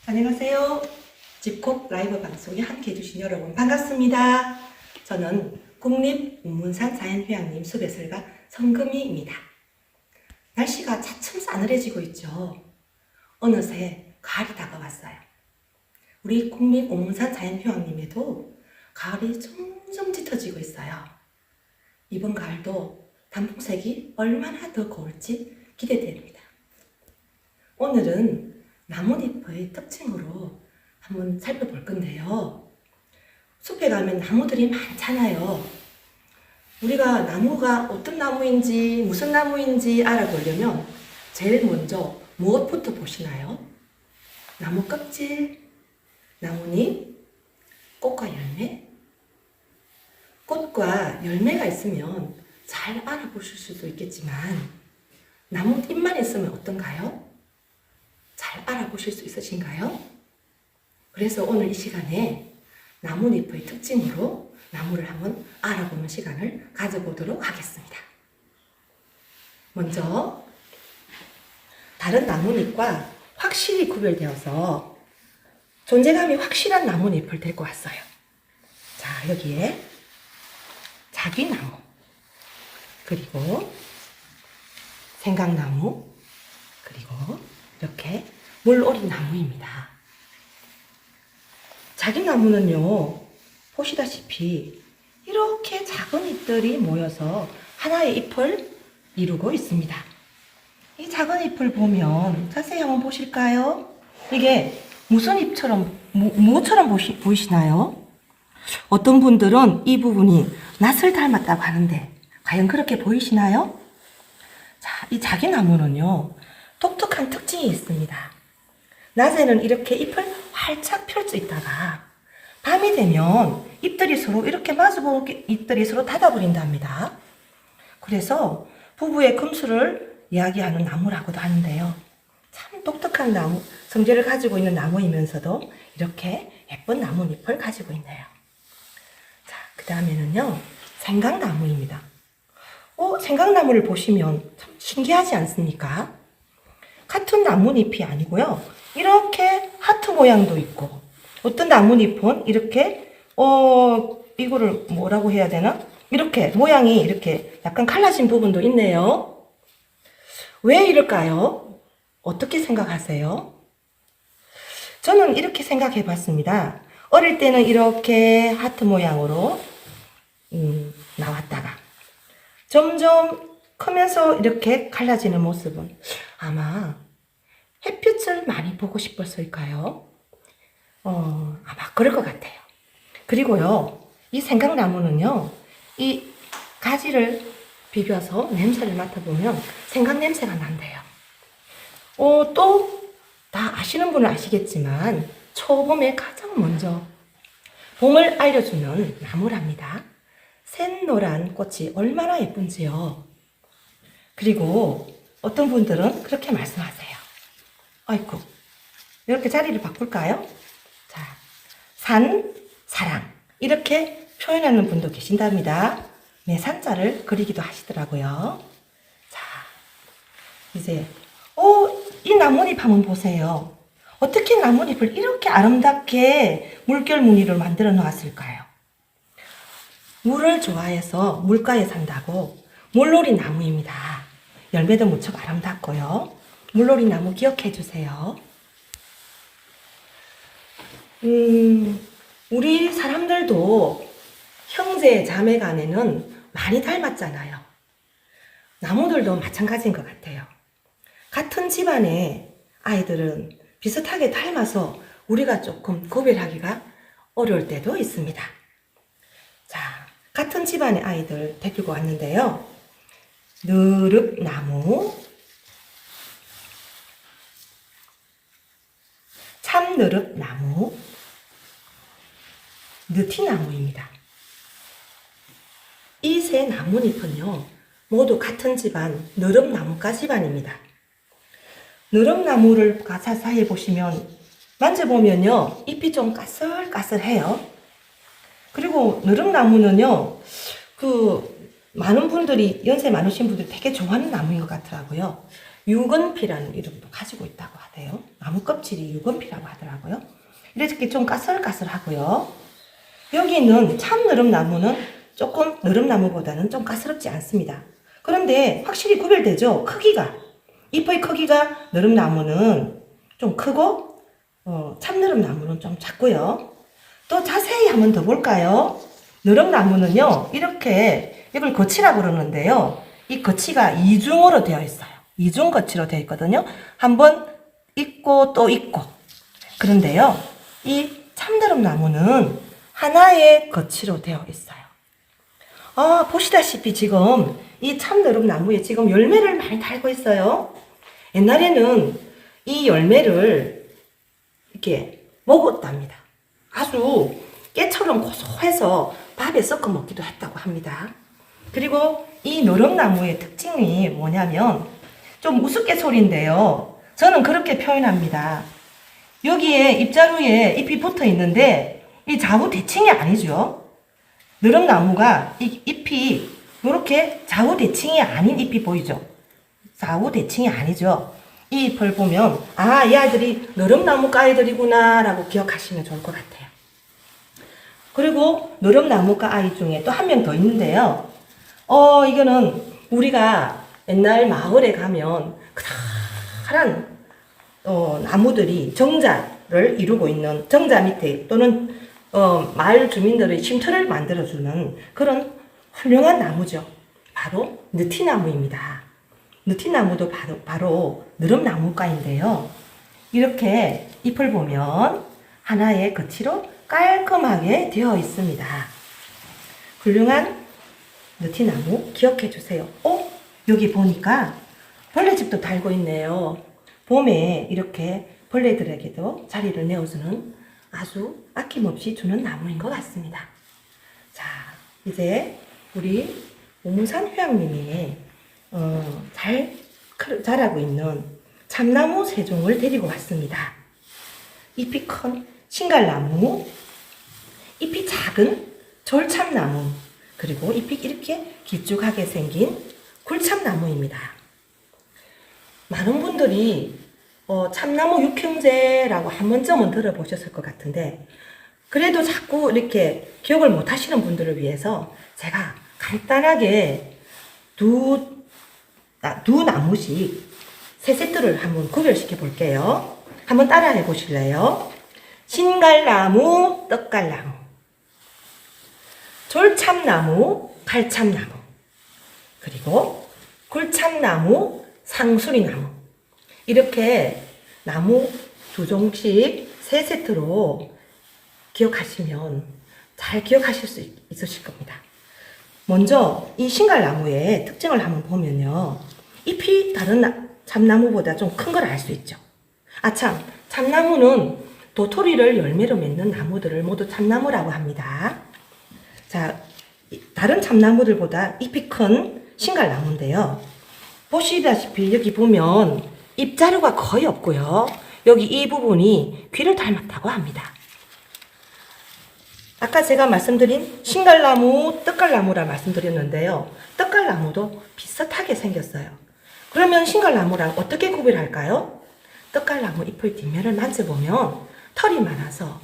안녕하세요. 집콕 라이브 방송에 함께 해주신 여러분 반갑습니다. 저는 국립문산 자연휴양림 숲해설가 성금이입니다. 날씨가 차츰 싸늘해지고 있죠. 어느새 가을이 다가왔어요. 우리 국립문산 자연휴양림에도 가을이 점점 짙어지고 있어요. 이번 가을도 단풍색이 얼마나 더 고울지 기대됩니다. 오늘은 나뭇잎의 특징으로 한번 살펴볼 건데요. 숲에 가면 나무들이 많잖아요. 우리가 나무가 어떤 나무인지 무슨 나무인지 알아보려면 제일 먼저 무엇부터 보시나요? 나무 껍질, 나뭇잎, 꽃과 열매? 꽃과 열매가 있으면 잘 알아보실 수도 있겠지만 나뭇잎만 있으면 어떤가요? 잘 알아보실 수 있으신가요? 그래서 오늘 이 시간에 나뭇잎의 특징으로 나무를 한번 알아보는 시간을 가져보도록 하겠습니다. 먼저 다른 나뭇잎과 확실히 구별되어서 존재감이 확실한 나뭇잎을 데리고 왔어요. 자, 여기에 자귀나무, 그리고 생강나무, 그리고 이렇게 물오리 나무입니다. 자귀나무는요, 보시다시피 이렇게 작은 잎들이 모여서 하나의 잎을 이루고 있습니다. 이 작은 잎을 보면 자세히 한번 보실까요? 이게 무슨 잎처럼, 무엇처럼 보이시나요? 어떤 분들은 이 부분이 낫을 닮았다고 하는데 과연 그렇게 보이시나요? 자, 이 자귀나무는요, 독특한 특징이 있습니다. 낮에는 이렇게 잎을 활짝 펼쳐 있다가 밤이 되면 잎들이 서로 이렇게 마주보고 잎들이 서로 닫아버린답니다. 그래서 부부의 금수를 이야기하는 나무라고도 하는데요. 참 독특한 나무, 성질을 가지고 있는 나무이면서도 이렇게 예쁜 나뭇잎을 가지고 있네요. 자, 그 다음에는요, 생강나무입니다. 생강나무를 보시면 참 신기하지 않습니까? 같은 나뭇잎이 아니고요. 이렇게 하트 모양도 있고, 어떤 나뭇잎은 이렇게, 이거를 뭐라고 해야 되나? 이렇게 모양이 이렇게 약간 갈라진 부분도 있네요. 왜 이럴까요? 어떻게 생각하세요? 저는 이렇게 생각해 봤습니다. 어릴 때는 이렇게 하트 모양으로 나왔다가 점점 크면서 이렇게 갈라지는 모습은 아마 햇빛을 많이 보고 싶었을까요? 아마 그럴 것 같아요. 그리고요, 이 생강나무는요, 이 가지를 비벼서 냄새를 맡아보면 생강 냄새가 난대요. 또 다 아시는 분은 아시겠지만 초봄에 가장 먼저 봄을 알려주는 나무랍니다. 샛노란 꽃이 얼마나 예쁜지요. 그리고 어떤 분들은 그렇게 말씀하세요. 아이고, 이렇게 자리를 바꿀까요? 자, 산, 사랑. 이렇게 표현하는 분도 계신답니다. 네, 산자를 그리기도 하시더라고요. 자, 이제, 이 나뭇잎 한번 보세요. 어떻게 나뭇잎을 이렇게 아름답게 물결 무늬를 만들어 놓았을까요? 물을 좋아해서 물가에 산다고 물놀이 나무입니다. 열매도 무척 아름답고요. 물놀이 나무 기억해 주세요. 우리 사람들도 형제 자매 간에는 많이 닮았잖아요. 나무들도 마찬가지인 것 같아요. 같은 집안의 아이들은 비슷하게 닮아서 우리가 조금 구별하기가 어려울 때도 있습니다. 자, 같은 집안의 아이들 데리고 왔는데요. 느릅나무, 참느릅나무, 느티나무입니다. 이 세 나뭇잎은요, 모두 같은 집안 느릅나무과 집안입니다. 느릅나무를 자세히 보시면 만져보면요, 잎이 좀 까슬까슬해요. 그리고 느릅나무는요, 많은 분들이, 연세 많으신 분들이 되게 좋아하는 나무인 것 같더라고요. 유건피라는 이름도 가지고 있다고 하대요. 나무 나무 껍질이 유건피라고 하더라고요. 이렇게 좀 까슬까슬하고요. 여기는 참 느릅나무는 조금 느릅나무보다는 좀 까스럽지 않습니다. 그런데 확실히 구별되죠? 크기가. 잎의 크기가 느릅나무는 좀 크고 참느릅나무는 좀 작고요. 또 자세히 한번 더 볼까요? 느릅나무는요, 이렇게 이걸 거치라고 그러는데요. 이 거치가 이중으로 되어 있어요. 이중 거치로 되어 있거든요. 한번 있고 또 있고. 그런데요, 이 참느릅나무는 하나의 거치로 되어 있어요. 보시다시피 지금 이 참느릅나무에 지금 열매를 많이 달고 있어요. 옛날에는 이 열매를 이렇게 먹었답니다. 아주 깨처럼 고소해서 밥에 섞어 먹기도 했다고 합니다. 그리고 이 느릅나무의 특징이 뭐냐면 좀 우스갯소리인데요. 저는 그렇게 표현합니다. 여기에 잎자루에 잎이 붙어 있는데 이 좌우 대칭이 아니죠. 느릅나무가 이 잎이 이렇게 좌우 대칭이 아닌 잎이 보이죠. 좌우 대칭이 아니죠. 이 잎을 보면 이 아이들이 느릅나무 까이들이구나 라고 기억하시면 좋을 것 같아요. 그리고 느릅나무가 아이 중에 또 한 명 더 있는데요. 이거는 우리가 옛날 마을에 가면 커다란 나무들이 정자를 이루고 있는 정자 밑에 또는 마을 주민들의 쉼터를 만들어주는 그런 훌륭한 나무죠. 바로 느티나무입니다. 느티나무도 바로 느릅나무과인데요. 이렇게 잎을 보면 하나의 거치로 깔끔하게 되어 있습니다. 훌륭한 느티나무 기억해 주세요. 여기 보니까 벌레집도 달고 있네요. 봄에 이렇게 벌레들에게도 자리를 내어주는 아주 아낌없이 주는 나무인 것 같습니다. 자, 이제 우리 오문산 휴양림에 잘 자라고 있는 참나무 세 종을 데리고 왔습니다. 잎이 큰 신갈나무, 잎이 작은 졸참나무, 그리고 잎이 이렇게 길쭉하게 생긴 굴참나무입니다. 많은 분들이 참나무 육형제라고 한 번쯤은 들어보셨을 것 같은데 그래도 자꾸 이렇게 기억을 못 하시는 분들을 위해서 제가 간단하게 두 나무씩 세 세트를 한번 구별시켜 볼게요. 한번 따라해 보실래요? 신갈나무, 떡갈나무, 졸참나무, 갈참나무, 그리고 굴참나무, 상수리나무. 이렇게 나무 두 종씩 세 세트로 기억하시면 잘 기억하실 수 있으실 겁니다. 먼저 이 신갈나무의 특징을 한번 보면요. 잎이 다른 참나무보다 좀 큰 걸 알 수 있죠. 참, 참나무는 도토리를 열매로 맺는 나무들을 모두 참나무라고 합니다. 자, 다른 참나무들보다 잎이 큰 신갈나무인데요. 보시다시피 여기 보면 잎자루가 거의 없고요. 여기 이 부분이 귀를 닮았다고 합니다. 아까 제가 말씀드린 신갈나무, 떡갈나무라 말씀드렸는데요. 떡갈나무도 비슷하게 생겼어요. 그러면 신갈나무랑 어떻게 구별할까요? 떡갈나무 잎의 뒷면을 만져보면 털이 많아서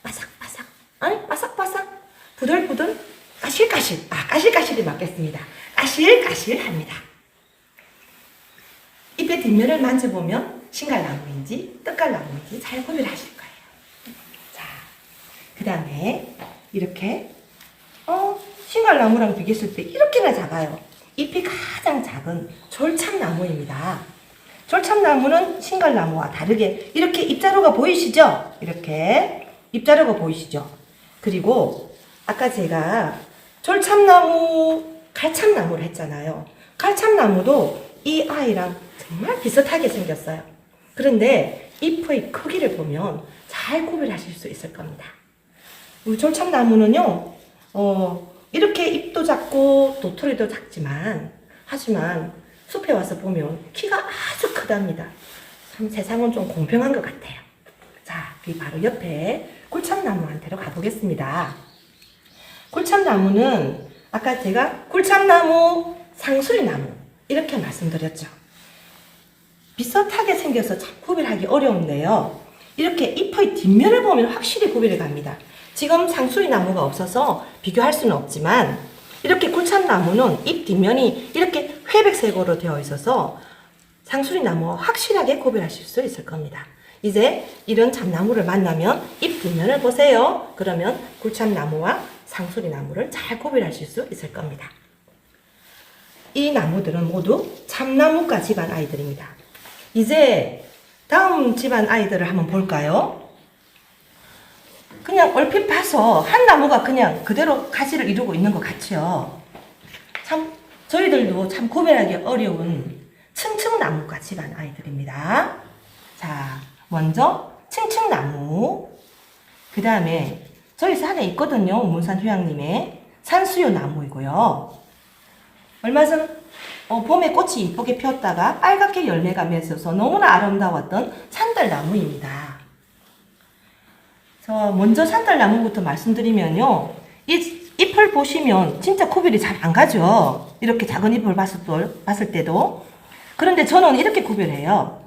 바삭바삭, 아니 바삭바삭, 부들부들, 까실까실, 까실까실이 맞겠습니다. 까실까실합니다. 잎의 뒷면을 만져보면 신갈나무인지 떡갈나무인지 잘 구별하실 거예요. 자, 그 다음에 이렇게 신갈나무랑 비교했을 때 이렇게나 작아요. 잎이 가장 작은 졸참나무입니다. 졸참나무는 신갈나무와 다르게 이렇게 잎자루가 보이시죠? 이렇게 잎자루가 보이시죠? 그리고 아까 제가 졸참나무, 갈참나무를 했잖아요. 갈참나무도 이 아이랑 정말 비슷하게 생겼어요. 그런데 잎의 크기를 보면 잘 구별하실 수 있을 겁니다. 우리 졸참나무는요, 이렇게 잎도 작고 도토리도 작지만, 하지만 숲에 와서 보면 키가 아주 크답니다. 참 세상은 좀 공평한 것 같아요. 자, 이 바로 옆에 굴참나무한테로 가보겠습니다. 굴참나무는 아까 제가 굴참나무, 상수리나무 이렇게 말씀드렸죠. 비슷하게 생겨서 참 구별하기 어려운데요. 이렇게 잎의 뒷면을 보면 확실히 구별이 갑니다. 지금 상수리 나무가 없어서 비교할 수는 없지만 이렇게 굴참나무는 잎 뒷면이 이렇게 회백색으로 되어 있어서 상수리 나무와 확실하게 구별하실 수 있을 겁니다. 이제 이런 참나무를 만나면 잎 뒷면을 보세요. 그러면 굴참나무와 상수리 나무를 잘 구별하실 수 있을 겁니다. 이 나무들은 모두 참나무과 집안 아이들입니다. 이제 다음 집안 아이들을 한번 볼까요? 그냥 얼핏 봐서 한 나무가 그냥 그대로 가지를 이루고 있는 것 같죠. 참 저희들도 참 구별하기 어려운 층층나무과 집안 아이들입니다. 자, 먼저 층층나무, 그 다음에 저희 산에 있거든요. 문산 휴양림에 산수유 나무이고요. 얼마 전 봄에 꽃이 이쁘게 피었다가 빨갛게 열매가 맺어서 너무나 아름다웠던 산딸나무입니다. 먼저 산딸나무부터 말씀드리면요. 이 잎을 보시면 진짜 구별이 잘 안 가죠. 이렇게 작은 잎을 봤을 때도. 그런데 저는 이렇게 구별해요.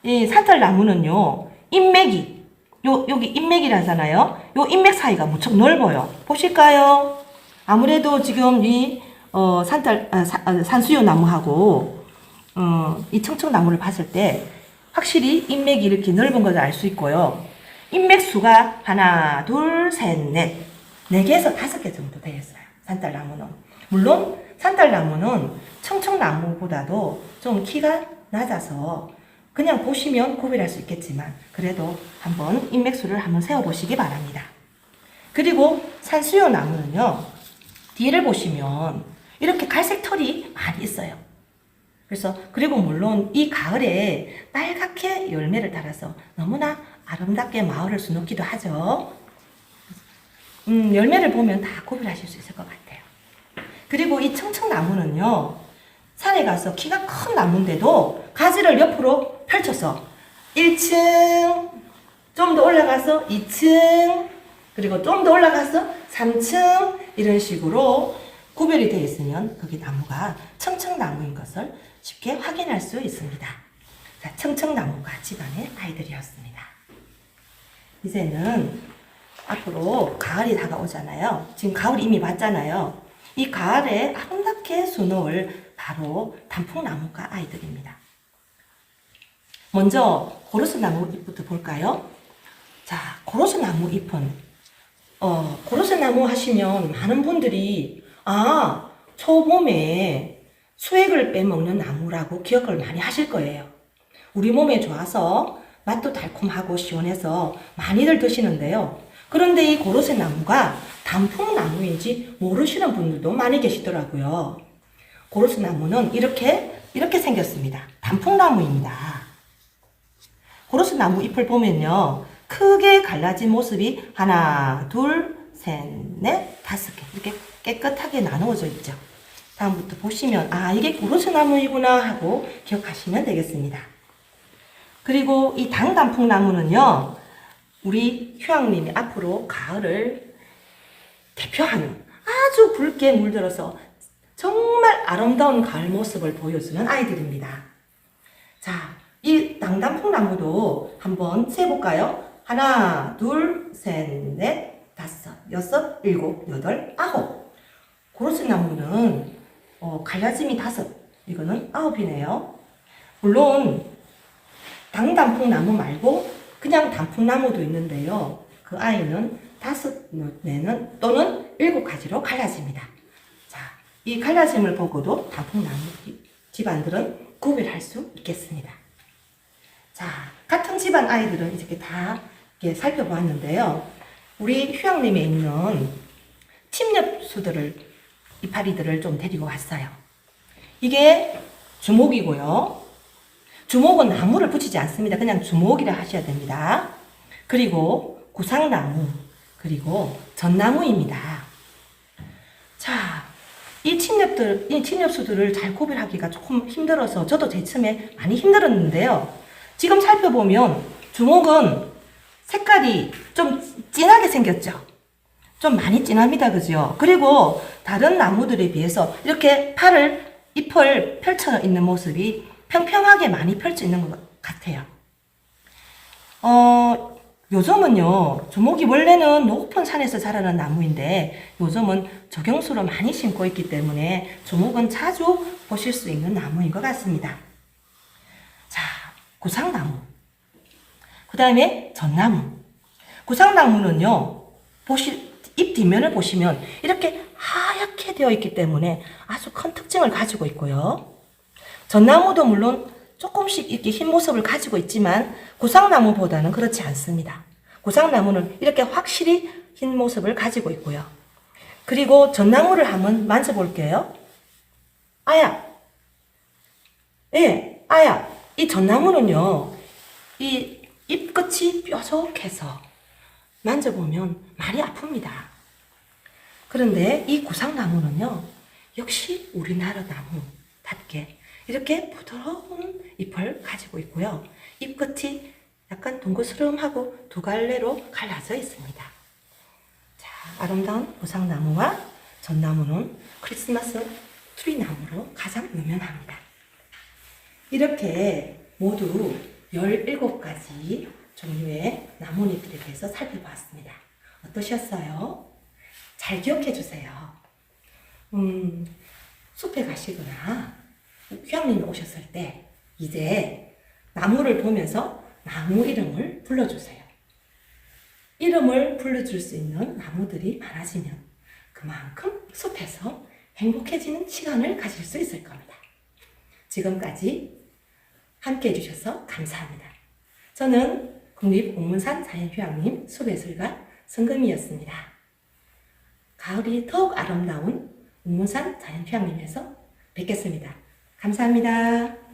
이 산딸나무는요, 잎맥이, 여기 잎맥이라잖아요. 요 잎맥 사이가 무척 넓어요. 보실까요? 아무래도 지금 이 산수유 나무하고 이 청청나무를 봤을 때 확실히 잎맥이 이렇게 넓은 것을 알 수 있고요. 잎맥 수가 하나, 둘, 셋, 넷, 4개에서 5개 정도 되겠어요. 산딸나무는. 물론 산딸나무는 청청나무보다도 좀 키가 낮아서 그냥 보시면 구별할 수 있겠지만 그래도 한번 잎맥수를 한번 세어보시기 바랍니다. 그리고 산수유 나무는요, 뒤를 보시면 이렇게 갈색 털이 많이 있어요. 그리고 물론 이 가을에 빨갛게 열매를 달아서 너무나 아름답게 마을을 수놓기도 하죠. 열매를 보면 다 구별하실 수 있을 것 같아요. 그리고 이 청청나무는요, 산에 가서 키가 큰 나무인데도 가지를 옆으로 펼쳐서 1층, 좀 더 올라가서 2층, 그리고 좀 더 올라가서 3층, 이런 식으로 구별이 되어 있으면 거기 나무가 청청나무인 것을 쉽게 확인할 수 있습니다. 자, 청청나무가 집안의 아이들이었습니다. 이제는 앞으로 가을이 다가오잖아요. 지금 가을이 이미 왔잖아요. 이 가을에 아름답게 수놓을 바로 단풍나무가 아이들입니다. 먼저 고로쇠나무 잎부터 볼까요? 자, 고로쇠나무 잎은 고로쇠나무 하시면 많은 분들이 초봄에 수액을 빼먹는 나무라고 기억을 많이 하실 거예요. 우리 몸에 좋아서 맛도 달콤하고 시원해서 많이들 드시는데요. 그런데 이 고로쇠나무가 단풍나무인지 모르시는 분들도 많이 계시더라고요. 고로쇠나무는 이렇게 생겼습니다. 단풍나무입니다. 고로쇠나무 잎을 보면요, 크게 갈라진 모습이 하나, 둘, 셋, 넷, 5개 이렇게 깨끗하게 나누어져 있죠. 다음부터 보시면 이게 고로쇠나무이구나 하고 기억하시면 되겠습니다. 그리고 이 당단풍나무는요, 우리 휴양림이 앞으로 가을을 대표하는 아주 붉게 물들어서 정말 아름다운 가을 모습을 보여주는 아이들입니다. 자, 이 당단풍나무도 한번 세볼까요? 하나, 둘, 셋, 넷, 5, 6, 7, 8, 9. 고로쇠나무는 갈라짐이 5, 이거는 9이네요. 물론 당단풍나무 말고 그냥 단풍나무도 있는데요. 그 아이는 5, 4는 또는 7가지로 갈라집니다. 자, 이 갈라짐을 보고도 단풍나무 집안들은 구별할 수 있겠습니다. 자, 같은 집안 아이들은 이렇게 다 이렇게 살펴보았는데요. 우리 휴양림에 있는 침엽수들을, 이파리들을 좀 데리고 왔어요. 이게 주목이고요. 주목은 나무를 붙이지 않습니다. 그냥 주목이라 하셔야 됩니다. 그리고 구상나무, 그리고 전나무입니다. 자, 이 침엽수들을 잘 구별하기가 조금 힘들어서 저도 제 처음에 많이 힘들었는데요. 지금 살펴보면 주목은 색깔이 좀 진하게 생겼죠. 좀 많이 진합니다. 그죠? 그리고 다른 나무들에 비해서 이렇게 잎을 펼쳐 있는 모습이 평평하게 많이 펼쳐 있는 것 같아요. 요즘은요, 조목이 원래는 높은 산에서 자라는 나무인데 요즘은 적용수로 많이 심고 있기 때문에 조목은 자주 보실 수 있는 나무인 것 같습니다. 자, 구상나무. 그 다음에 전나무. 구상나무는요, 잎 뒷면을 보시면 이렇게 하얗게 되어 있기 때문에 아주 큰 특징을 가지고 있고요. 전나무도 물론 조금씩 이렇게 흰 모습을 가지고 있지만 구상나무보다는 그렇지 않습니다. 구상나무는 이렇게 확실히 흰 모습을 가지고 있고요. 그리고 전나무를 한번 만져볼게요. 아야, 예, 아야. 이 전나무는요, 이 잎끝이 뾰족해서 만져보면 많이 아픕니다. 그런데 이 구상나무는요, 역시 우리나라 나무답게 이렇게 부드러운 잎을 가지고 있고요. 잎끝이 약간 동그스름하고 두 갈래로 갈라져 있습니다. 자, 아름다운 구상나무와 전나무는 크리스마스 트리나무로 가장 유명합니다. 이렇게 모두 17가지 종류의 나뭇잎들에 대해서 살펴보았습니다. 어떠셨어요? 잘 기억해 주세요. 숲에 가시거나 휴양림에 오셨을 때 이제 나무를 보면서 나무 이름을 불러주세요. 이름을 불러줄 수 있는 나무들이 많아지면 그만큼 숲에서 행복해지는 시간을 가질 수 있을 겁니다. 지금까지 함께 해주셔서 감사합니다. 저는 국립옥문산 자연휴양림 숲예술가 성금이었습니다. 가을이 더욱 아름다운 옥문산 자연휴양림에서 뵙겠습니다. 감사합니다.